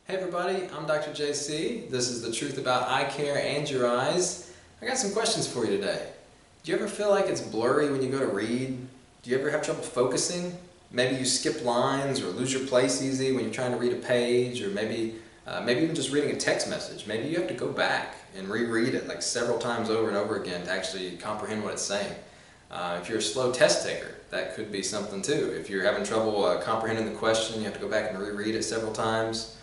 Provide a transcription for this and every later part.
Hey everybody, I'm Dr. JC. This is the truth about eye care and your eyes. I got some questions for you today. Do you ever feel like it's blurry when you go to read? Do you ever have trouble focusing? Maybe you skip lines or lose your place easy when you're trying to read a page, or maybe even just reading a text message. Maybe you have to go back and reread it like several times over and over again to actually comprehend what it's saying. If you're a slow test taker, that could be something too. If you're having trouble comprehending the question, you have to go back and reread it several times.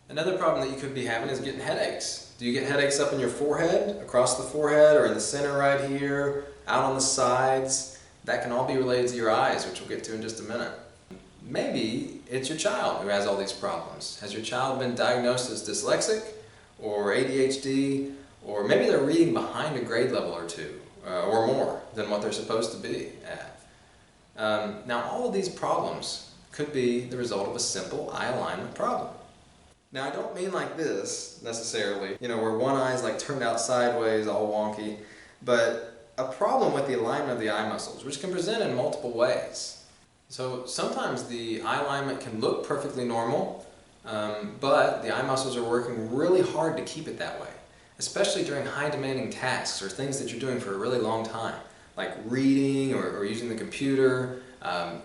Another problem that you could be having is getting headaches. Do you get headaches up in your forehead, across the forehead, or in the center right here, out on the sides? That can all be related to your eyes, which we'll get to in just a minute. Maybe it's your child who has all these problems. Has your child been diagnosed as dyslexic or ADHD, or maybe they're reading behind a grade level or two, or more than what they're supposed to be at. Now all of these problems could be the result of a simple eye alignment problem. Now I don't mean like this necessarily, where one eye is like turned out sideways, all wonky, but a problem with the alignment of the eye muscles, which can present in multiple ways. So sometimes the eye alignment can look perfectly normal, but the eye muscles are working really hard to keep it that way, especially during high demanding tasks or things that you're doing for a really long time, like reading or using the computer,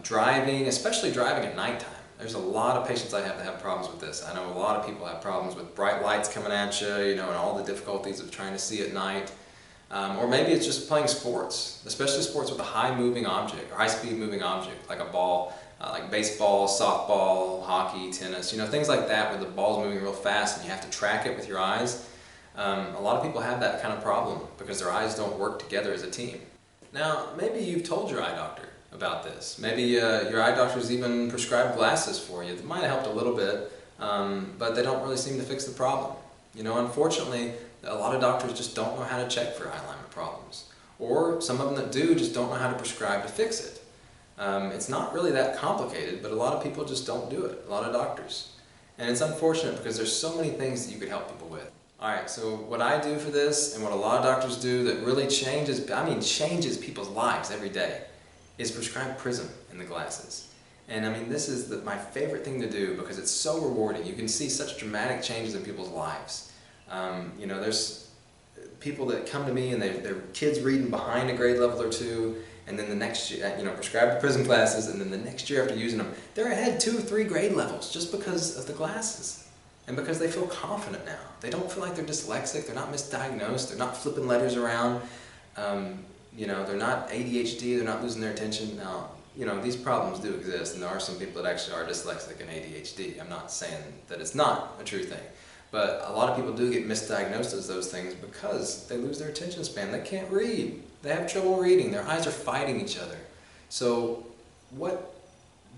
driving, especially driving at nighttime. There's a lot of patients I have that have problems with this. I know a lot of people have problems with bright lights coming at you, and all the difficulties of trying to see at night. Or maybe it's just playing sports, especially sports with a high moving object, or high speed moving object, like a ball, like baseball, softball, hockey, tennis, things like that where the ball's moving real fast and you have to track it with your eyes. A lot of people have that kind of problem because their eyes don't work together as a team. Now, maybe you've told your eye doctor about this. Maybe your eye doctor's even prescribed glasses for you. That might have helped a little bit, but they don't really seem to fix the problem. Unfortunately, a lot of doctors just don't know how to check for eye alignment problems. Or some of them that do just don't know how to prescribe to fix it. It's not really that complicated, but a lot of people just don't do it, a lot of doctors. And it's unfortunate because there's so many things that you could help people with. Alright, so what I do for this and what a lot of doctors do that really changes people's lives every day is prescribe Prism in the glasses. And this is my favorite thing to do because it's so rewarding. You can see such dramatic changes in people's lives. There's people that come to me and their kids reading behind a grade level or two, and then the next year, prescribe the Prism glasses, and then the next year after using them, they're ahead 2 or 3 grade levels just because of the glasses. And because they feel confident now. They don't feel like they're dyslexic, they're not misdiagnosed, they're not flipping letters around. They're not ADHD, they're not losing their attention. Now, these problems do exist, and there are some people that actually are dyslexic and ADHD. I'm not saying that it's not a true thing. But a lot of people do get misdiagnosed as those things because they lose their attention span. They can't read. They have trouble reading. Their eyes are fighting each other. So what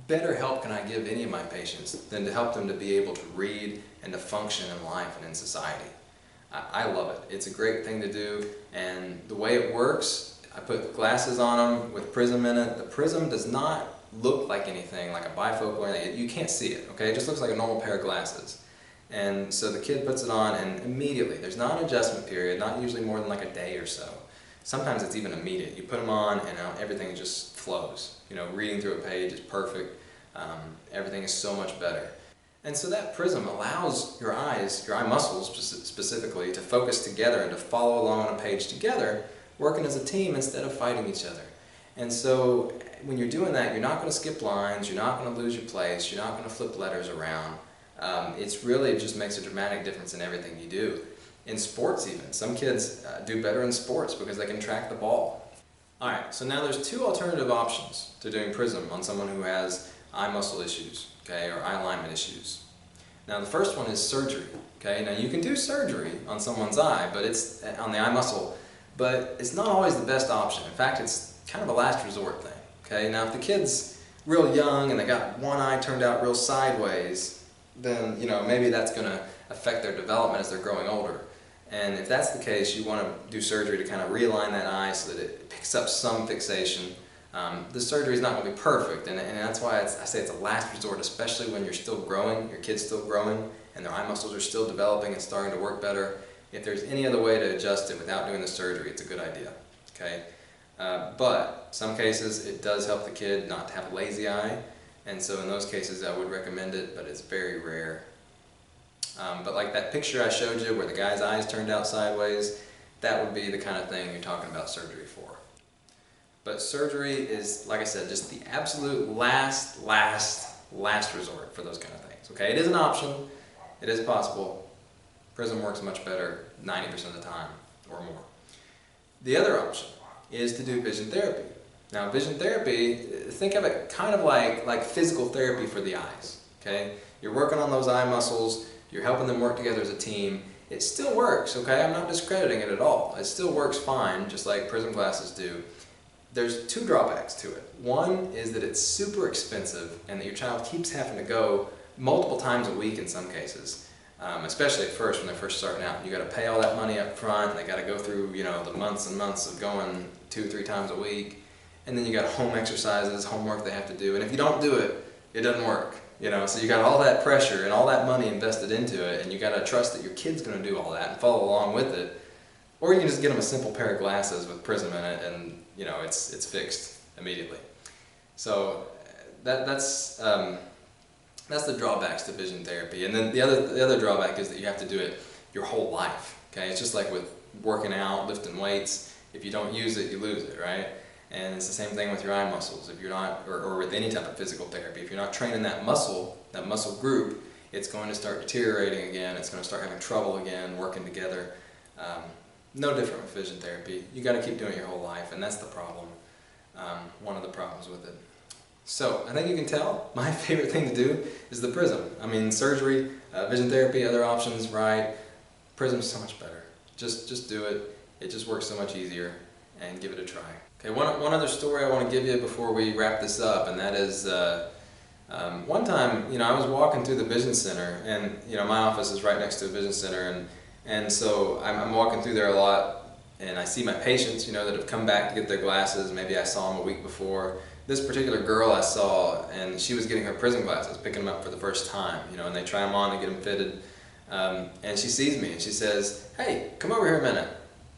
better help can I give any of my patients than to help them to be able to read and to function in life and in society? I love it. It's a great thing to do, and the way it works, I put glasses on them with Prism in it. The Prism does not look like anything, like a bifocal or anything. You can't see it, okay? It just looks like a normal pair of glasses. And so the kid puts it on, and immediately, there's not an adjustment period, not usually more than like a day or so. Sometimes it's even immediate. You put them on, and everything just flows. Reading through a page is perfect. Everything is so much better. And so that Prism allows your eyes, your eye muscles specifically, to focus together and to follow along on a page together, working as a team instead of fighting each other. And so when you're doing that, you're not going to skip lines, you're not going to lose your place, you're not going to flip letters around. It just makes a dramatic difference in everything you do. In sports even. Some kids do better in sports because they can track the ball. Alright, so now there's 2 alternative options to doing Prism on someone who has eye muscle issues, okay, or eye alignment issues. Now the first one is surgery, okay. Now you can do surgery on someone's eye, but it's on the eye muscle, but it's not always the best option. In fact, it's kind of a last resort thing, okay. Now if the kid's real young and they got one eye turned out real sideways, then maybe that's going to affect their development as they're growing older. And if that's the case, you want to do surgery to kind of realign that eye so that it picks up some fixation. The surgery is not going to be perfect, and that's why I say it's a last resort, especially when you're still growing, your kid's still growing, and their eye muscles are still developing and starting to work better. If there's any other way to adjust it without doing the surgery, it's a good idea, okay? But some cases, it does help the kid not to have a lazy eye, and so in those cases, I would recommend it, but it's very rare. But like that picture I showed you where the guy's eyes turned out sideways, that would be the kind of thing you're talking about surgery for. But surgery is, like I said, just the absolute last resort for those kind of things. Okay, it is an option, it is possible. Prism works much better 90% of the time or more. The other option is to do vision therapy. Now vision therapy, think of it kind of like physical therapy for the eyes. Okay, you're working on those eye muscles, you're helping them work together as a team. It still works, okay? I'm not discrediting it at all. It still works fine, just like prism glasses do. There's two drawbacks to it. One is that it's super expensive and that your child keeps having to go multiple times a week in some cases, especially at first when they're first starting out. You got to pay all that money up front, and they got to go through, you know, the months and months of going 2 or 3 times a week, and then you got home exercises, homework they have to do, and if you don't do it, it doesn't work. You know, so you got all that pressure and all that money invested into it, and you got to trust that your kid's going to do all that and follow along with it. Or you can just get them a simple pair of glasses with prism in it, and you know it's fixed immediately. So that's the drawbacks to vision therapy. And then the other drawback is that you have to do it your whole life. Okay, it's just like with working out, lifting weights. If you don't use it, you lose it, right? And it's the same thing with your eye muscles. If you're not, or with any type of physical therapy, if you're not training that muscle group, it's going to start deteriorating again. It's going to start having trouble again, working together. No different with vision therapy. You got to keep doing it your whole life, and that's the problem. One of the problems with it. So I think you can tell my favorite thing to do is the prism. I mean, surgery, vision therapy, other options, right? Prism's so much better. Just do it. It just works so much easier, and give it a try. Okay, one other story I want to give you before we wrap this up, and that is one time, you know, I was walking through the vision center, and you know, my office is right next to a vision center, and so I'm walking through there a lot, and I see my patients, you know, that have come back to get their glasses. Maybe I saw them a week before. This particular girl I saw, and she was getting her prism glasses, picking them up for the first time, you know, and they try them on, they get them fitted, and she sees me and she says, "Hey, come over here a minute."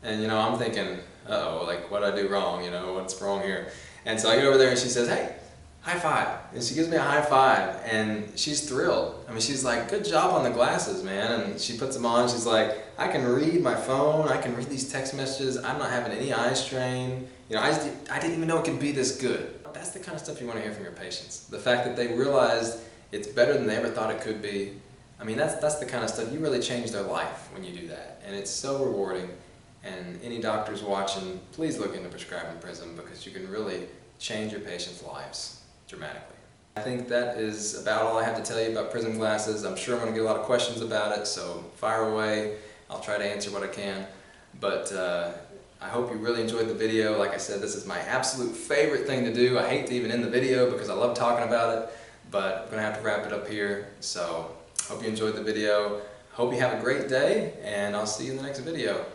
And you know, I'm thinking, uh-oh, like what'd I do wrong, you know, what's wrong here? And so I get over there and she says, "Hey, high five." And she gives me a high five, and she's thrilled. I mean, she's like, "Good job on the glasses, man." And she puts them on, she's like, "I can read my phone, I can read these text messages, I'm not having any eye strain. You know, I didn't even know it could be this good." That's the kind of stuff you want to hear from your patients. The fact that they realized it's better than they ever thought it could be. I mean, that's the kind of stuff, you really change their life when you do that. And it's so rewarding. And any doctors watching, please look into prescribing prism, because you can really change your patients' lives dramatically. I think that is about all I have to tell you about prism glasses. I'm sure I'm going to get a lot of questions about it, so fire away. I'll try to answer what I can. But I hope you really enjoyed the video. Like I said, this is my absolute favorite thing to do. I hate to even end the video because I love talking about it, but I'm going to have to wrap it up here. So hope you enjoyed the video. Hope you have a great day, and I'll see you in the next video.